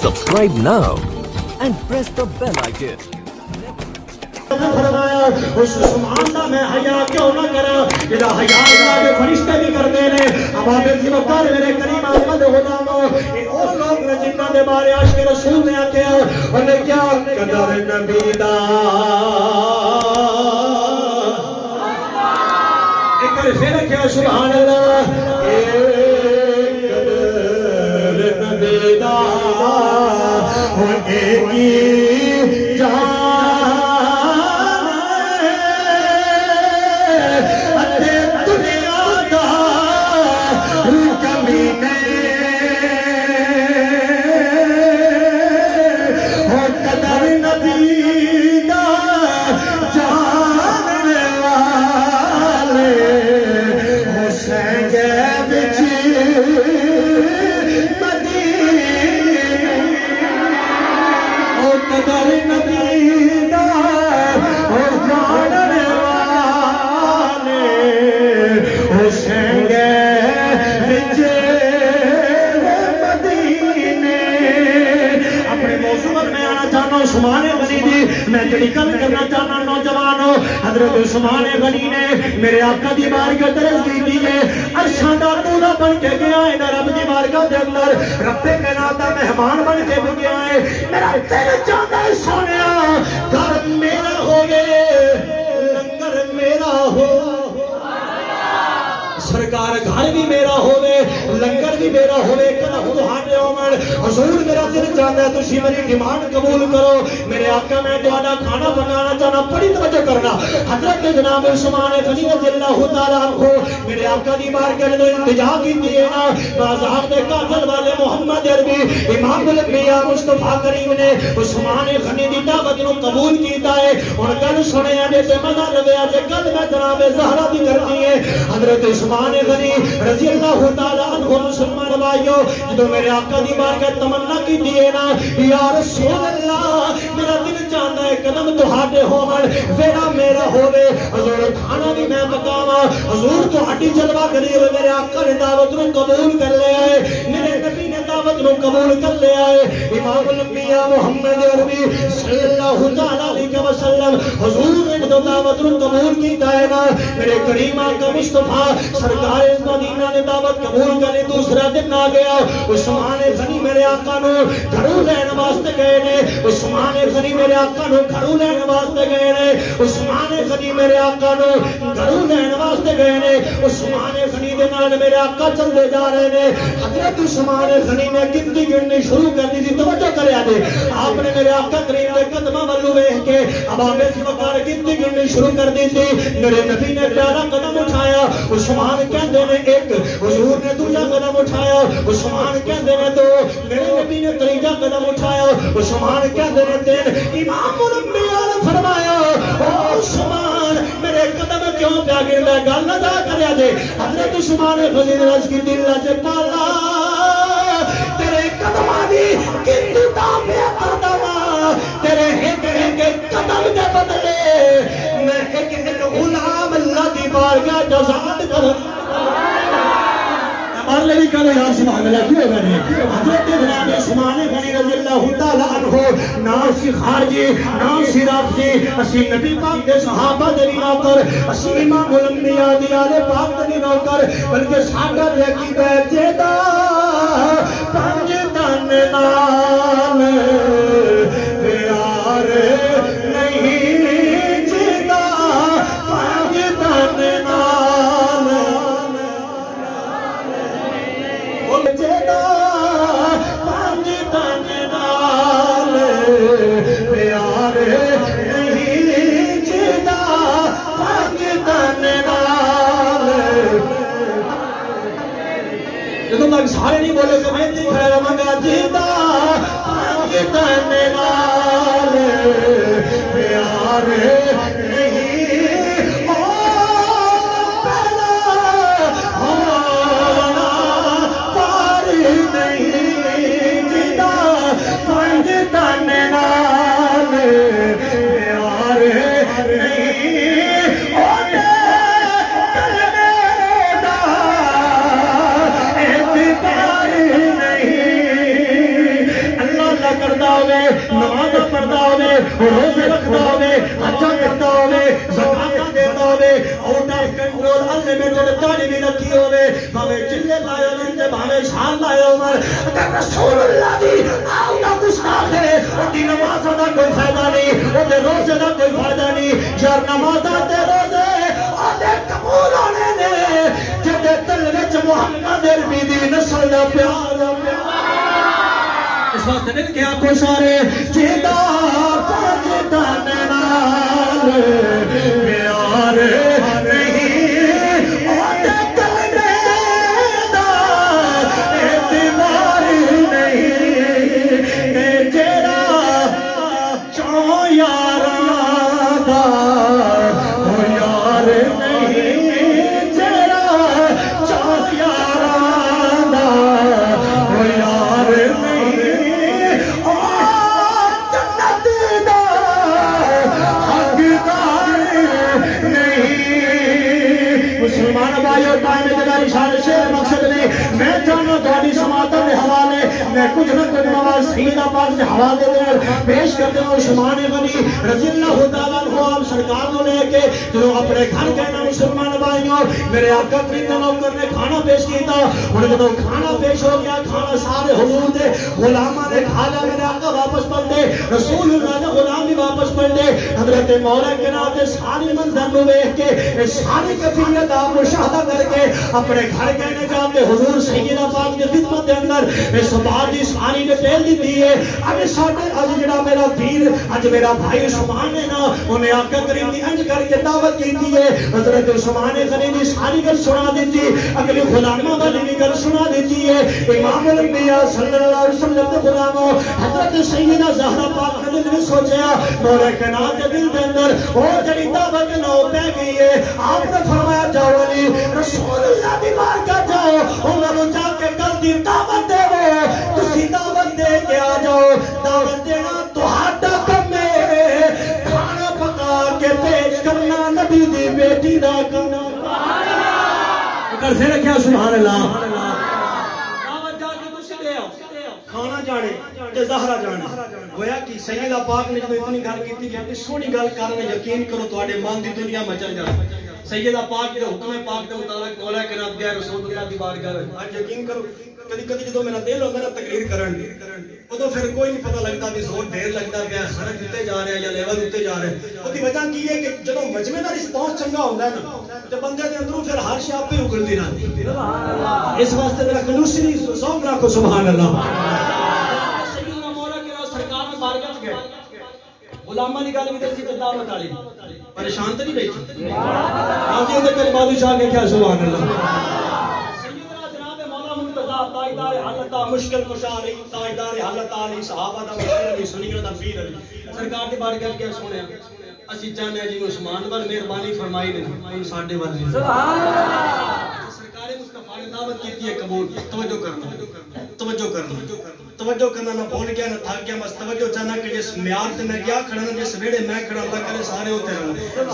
Subscribe now and press the bell icon. فرمایا اس سبحان اللہ میں حیا کیوں نہ کرا جدا حیا اللہ کے فرشتے بھی کر دے نے اب آپ اسی وقت میرے کریم احمد غلام یہ اور لوگ نے جنہاں دے بارے عاشق رسول نے آکھیا انہیں کیا قدر نبی دا ایک بار پھر کیا سبحان اللہ قدر نبی دا ایک ہی جہاں عثمان غنی دی میں جڑی گل کرنا چاہنا نوجوانوں حضرت عثمان غنی نے میرے آقا دی بارگاہ درس کی ہے عرشاں دا دولہ بن کے گیا ہے رب دی بارگاہ دے اندر رب کائنات دا مہمان بن کے گیا ہے میرا دل چاہتا ہے سونیا گھر میرا ہوگے لنگر میرا ہو سرکار گھر بھی میرا ہوئے لنگر بھی میرا ہوئے قدم تہاڈے عمر حضور میرا دل چاہتا ہے تسی میری ڈیمانڈ قبول کرو میرے آقا میں تہاڈا کھانا پکانا چاہنا بڑی توجہ کرنا حضرت جناب عثمان غنی رضی اللہ تعالیٰ عنہ میرے آقا دی بارگاہ میں التجا کیتی ہے نا بازار دے قاتل والے محمد عربی امام الانبیاء مصطفیٰ کریم نے عثمان غنی دی دعوت نو قبول کیتا ہے اور گل سنے آنے سے مزہ لگیا سے گل میں جناب زہرا بھی کرنی ہے حضرت عثمان غنی رضی اللہ تعالیٰ عنہ مسلمان بھائیو جو میرے آقا دی بارگاہ تمنا کی دیئے نا یا رسول اللہ میرا دل چاہتا ہے قدم تہاڈے ہومن ویڑا میرا ہوئے حضور کھانا بھی میں پکاوا حضور تو ہٹی جلوہ کری ہوئے میرے آقا نے دعوت نو قبول کر لے آئے میرے نبی نے دعوت نو قبول کر لے آئے امام الانبیاء محمد عربی صلی اللہ تعالیٰ علیہ وسلم حضور نے جو دعوت نو قبول کی دائے نا میرے کریم آقا مصطفیٰ سرکار مدینہ نے دعوت قبول کرنے دوسرا دن آ گیا عثمان غنی میرے آقا نو گھروں لینے واسطے گئے نے عثمان غنی میرے آقا نو گھروں لینے واسطے گئے نے عثمان غنی میرے آقا نو گھروں لینے واسطے گئے نے عثمان غنی دے نال میرے آقا چلتے جا رہے نے حضرت عثمان غنی نے گنتی گننی شروع کر دی تھی توجہ کریا دے آپ نے میرے آقا کریم دے قدمہ والو بیٹھ کے اب آپ اس وقت گنتی گننی شروع کر دی تھی میرے نبی نے پیارا قدم اٹھایا عثمان کہندے نے ایک حضور نے دوسرا قدم اٹھایا عثمان کہندے نے دو میرے نبی نے تیسرا قدم اٹھایا عثمان کہندے نے تین امام الانبیاء نے فرمایا او عثمان میرے قدم کیوں پیا گردا گل نہ کریا جے حضرت عثمان غنی نے عرض کی دل سے پالا تیرے قدماں دی کتنی تا پیا کردا تیرے ایک قدم دے بدلے میں ایک غلام اللہ دی بارگاہ جزاد کر ہمارے لئے کہا یا سبحان اللہ کیوں گا نہیں حضرت جناب عثمان غنی رضی اللہ تعالیٰ عنہ نام سی خارجی نام سی رافضی اسی نبی پاک دے صحابہ دے نوکر اسی امام الانبیاء دی آلے پاک دے نوکر بلکہ ساڈا دیکھی بیٹھے دا پنج تن نال پیار نہیں جدا پنج تن نال جدا پنج تن نال پیار نہیں جدا پنج تن نال جدوں تک سارے نہیں بولے کہ میں نہیں کھڑا رہاں گا جدا پنج تن نال پیار نہیں ہوے نماز پڑھدا ہوے روزے رکھدا ہوے حج کردا ہوے زکات دیندا ہوے آؤٹ آف کنٹرول انلمیٹڈ داڑھی بھی رکھی ہوے بھاوے چلے لائے ہوندے بھاوے شال لائے عمر اگر رسول اللہ دی آؤٹ گستاخ ہے او دی نماز دا کوئی فائدہ نہیں او دے روزے دا کوئی فائدہ نہیں یار نماز تے روزے او دے قبول ہونے نے جدے دل وچ محمد عربی دی نسل دا پیار اس واسطے مل کے آنکھوں سارے جیدہ پاجدہ نال پیار نہیں آدھے دل دا اعتبار نہیں جیڑا چاہ یاراں دا او یار نہیں جیڑا چاہ یاراں دا او یار نہیں مسلمان بھائی اور ٹائم اداری شان شیر مقصد نہیں میں چاہنا تھوڑی سماعتوں کے حوالے میں کچھ نہ کچھ نواز سیدہ پاک کے حوالے دے پیش کر دیں عثمان غنی رضی اللہ تعالیٰ عنہ آپ سرکار کو لے کے جو اپنے گھر کہنا مسلمان بھائیوں میرے آقا کریم نوکر نے کھانا پیش کیتا انہیں جب کھانا پیش ہو گیا کھانا سارے حضور دے غلامہ نے کھا لیا میرے آقا واپس پڑھ دے رسول اللہ نے غلام بھی واپس پڑھ دے حضرت مولا کے ناتے ساری منظر میں بیٹھ کے ساری کفیت آپ مشاہدہ کر کے اپنے گھر کہنے جاتے حضور سیدہ پاک کے خدمت کے اندر اس بات دی ساری نے پہل دی دی ہے اب ساٹھے آج جڑا میرا پیر آج میرا بھائی عثمان ہے نا انہیں آقا کریم دی انج کر کے دعوت کی دی ہے حضرت عثمان غنی دی ساری گل سنا دیتی اگلی غلامہ والی بھی گل سنا دیتی ہے امام الانبیاء صلی اللہ علیہ وسلم کے غلاموں حضرت سیدہ زہرا پاک نے دل میں سوچیا مولا کائنات کے دل کے اندر وہ جڑی دعوت نو پہ گئی ہے آپ نے فرمایا جاؤ علی رسول اللہ دی بارگاہ جاؤ انہوں جا کے کل دی دعوت دے وہ تسی دعوت دے کے آ جاؤ دعوت دینا تہاڈا کم ہے کھانا پکا کے پیش کرنا نبی دی بیٹی دا کم اگر سے رکھیا سبحان اللہ دعوت جا کے تسی دے آؤ کھانا جانے تے زہرا جانے گویا کہ سیدہ پاک نے جب اتنی گل کیتی کہ اپنی سونی گل کرنے یقین کرو تواڈے من دی دنیا مچل جائے سیدہ پاک کے حکم پاک کے مطابق مولا کائنات گیا رسول اللہ دی بارگاہ اج یقین کرو کدی کدی جدوں میرا دل ہوندا نا تقریر کرن دی اودوں پھر کوئی نہیں پتہ لگدا بھی زور ڈھیر لگدا پیا سرک تے جا رہا ہے یا لیول تے جا رہا ہے اودی وجہ کی ہے کہ جدوں مجمع دا رسپانس چنگا ہوندا ہے نا تے بندے دے اندروں پھر ہر شے آپ ہی اگلدی رہندی سبحان اللہ اس واسطے میرا کنوسی ذوق رکھو سبحان اللہ سیدنا مولا کے سرکار دی بارگاہ گئے غلامہ دی گل بھی دسی تے دعوت والی پریشان تے نہیں بیٹھی راضی ہو کے بادشاہ کے کیا سبحان اللہ سیدنا جناب مولا منتظر تاجدار حالت مشکل کشا علی تاجدار حالت علی صحابہ دا مشکل علی سنیہ دا پیر علی سرکار دی بارگاہ کیا سنیا اسی چاہنے ہیں جی عثمان پر مہربانی فرمائی نے ساڈے ول سبحان اللہ سرکار مصطفیٰ نے دعوت کی ہے قبول توجہ کرنا نہ بھول گیا نہ تھک گیا بس توجہ چاہنا کہ جس میار تے میں کیا کھڑا نا جس ویڑے میں کھڑا اللہ کرے سارے ہوتے رہنا